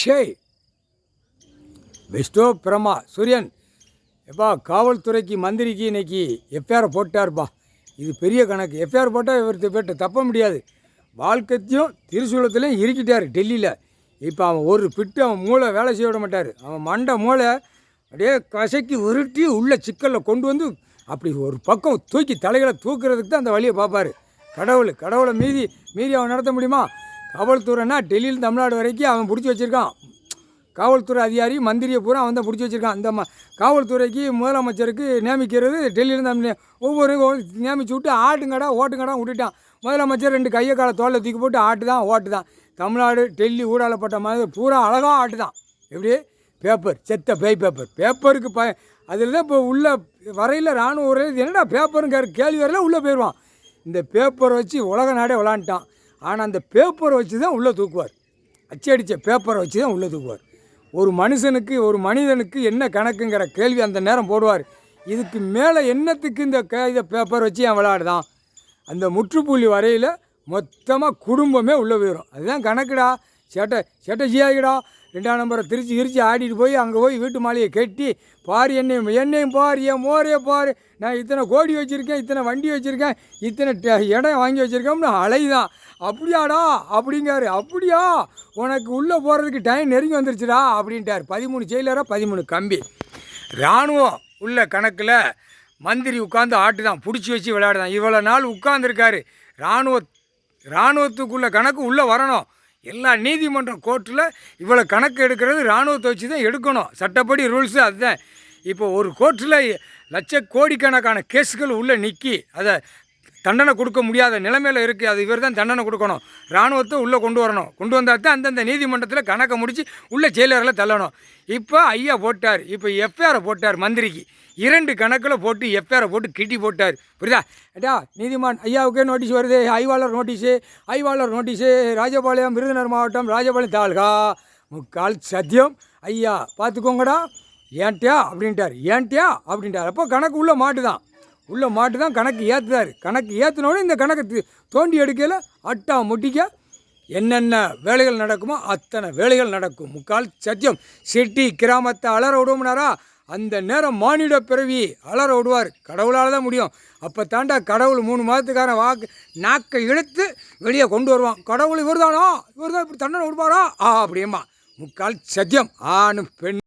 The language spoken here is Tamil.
ஷே பெஸ்டோ பிரமா சூரியன் எப்பா காவல்துறைக்கு மந்திரிக்கு இன்னைக்கு எஃப்ஐஆர் போட்டார்ப்பா. இது பெரிய கணக்கு. எஃப்ஐஆர் போட்டால் இவர் பேட்ட தப்ப முடியாது. வாழ்க்கையும் திருசூலத்துலேயும் இருக்கிட்டார் டெல்லியில். இப்போ அவன் ஒரு பிட்டு அவன் மூளை வேலை செய்ய விட மாட்டார். அவன் மண்டை மூளை அப்படியே கசக்கி உருட்டி உள்ள சிக்கலில் கொண்டு வந்து அப்படி ஒரு பக்கம் தூக்கி தலைகளை தூக்குறதுக்கு தான் அந்த வழியை பார்ப்பார். கடவுளை மீறி அவன் நடத்த முடியுமா? காவல்துறைனா டெல்லியில் தமிழ்நாடு வரைக்கும் அவன் பிடிச்சி வச்சுருக்கான். காவல்துறை அதிகாரி மந்திரியை பூரா அவன் தான் பிடிச்சி வச்சுருக்கான். இந்த காவல்துறைக்கு முதலமைச்சருக்கு நியமிக்கிறது டெல்லியிலேருந்து ஒவ்வொரு நியமிச்சு விட்டு ஆட்டுங்கடா ஓட்டுங்கடா விட்டுட்டான். முதலமைச்சர் 2 கையை காலை தோலை தூக்கி போட்டு ஓட்டு தான். தமிழ்நாடு டெல்லி ஊடாலப்பட்ட மாதிரி பூரா அழகாக ஆட்டு தான். எப்படி பேப்பர் செத்த பேப்பருக்கு அதில் தான் இப்போ உள்ள வரையில் இராணுவ உரையில் என்னடா பேப்பருங்கிற கேள்வி வரையில் உள்ளே போயிடுவான். இந்த பேப்பரை வச்சு உலக நாடே விளாண்டுட்டான். ஆனால் அந்த பேப்பரை வச்சு தான் உள்ளே தூக்குவார். அச்சடித்த பேப்பரை வச்சு தான் உள்ளே தூக்குவார். ஒரு மனிதனுக்கு என்ன கணக்குங்கிற கேள்வி அந்த நேரம் போடுவார். இதுக்கு மேலே என்னத்துக்கு இந்த பேப்பர் வச்சு என் விளையாடுதான்? அந்த முற்றுப்புள்ளி வரையில் மொத்தமாக குடும்பமே உள்ளே போயிடும். அதுதான் கணக்குடா. சேட்டை 2ஆம் நம்பரை திருச்சி ஆடிட்டு போய் அங்கே போய் வீட்டு மாலையை கட்டி பாரு என்னையும் பாரு, என் மோரையை பாரு, நான் இத்தனை கோடி வச்சுருக்கேன், இத்தனை வண்டி வச்சுருக்கேன், இத்தனை இடம் வாங்கி வச்சுருக்கோம்னு அலைதான். அப்படியாடா அப்படிங்காரு. அப்படியா உனக்கு உள்ளே போகிறதுக்கு டைம் நெருங்கி வந்துருச்சுடா அப்படின்ட்டார். 13 செயலராக 13 கம்பி. இராணுவம் உள்ள கணக்கில் மந்திரி உட்காந்து ஆட்டுதான், பிடிச்சி வச்சு விளையாடுதான். இவ்வளோ நாள் உட்காந்துருக்காரு. இராணுவத்துக்குள்ள கணக்கு உள்ளே வரணும். எல்லா நீதிமன்றம் கோர்ட்டில் இவ்வளோ கணக்கு எடுக்கிறது இராணுவத்தை வச்சு தான் எடுக்கணும். சட்டப்படி ரூல்ஸு அதுதான். இப்போ ஒரு கோர்ட்டில் கோடிக்கணக்கான கேஸுகள் உள்ளே நிற்கி அதை தண்டனை கொடுக்க முடியாத நிலைமையில் இருக்குது. அது இவர் தான் தண்டனை கொடுக்கணும். இராணுவத்தை உள்ளே கொண்டு வரணும். கொண்டு வந்தால் தான் அந்தந்த நீதிமன்றத்தில் கணக்கை முடித்து உள்ளே செயலரில் தள்ளணும். இப்போ ஐயா போட்டார். இப்போ எஃப்ஐஆரை போட்டார். மந்திரிக்கு 2 கணக்கில் போட்டு எஃப்ஐஆரை போட்டு கிட்டி போட்டார். புரியுதா? ஏட்டா நீதிமான் ஐயாவுக்கே நோட்டீஸ் வருது. ஐவாளர் நோட்டீஸு ராஜபாளையம் விருதுநகர் மாவட்டம் ராஜபாளையம் தாலுகா முக்கால் சத்தியம் ஐயா பார்த்துக்கோங்கடா ஏன்ட்டியா அப்படின்ட்டார். அப்போ கணக்கு உள்ளே மாட்டு தான் கணக்கு ஏற்றுதார். கணக்கு ஏற்றினோடனே இந்த கணக்கு தோண்டி எடுக்கையில் அட்டா முட்டிக்க என்னென்ன வேலைகள் நடக்குமோ அத்தனை வேலைகள் நடக்கும். முக்கால் சத்தியம். சிட்டி கிராமத்தை அலற விடுவோம்னாரா அந்த நேரம் மானிட பிறவி அலற விடுவார். கடவுளால் தான் முடியும். அப்போ தாண்டா கடவுள் 3 மாதத்துக்கான நாக்கை இழுத்து வெளியே கொண்டு வருவான். கடவுள் இவர் தான் இப்படி தண்டனை விடுவாரா அப்படியேம்மா. முக்கால் சத்தியம். ஆணு பெண்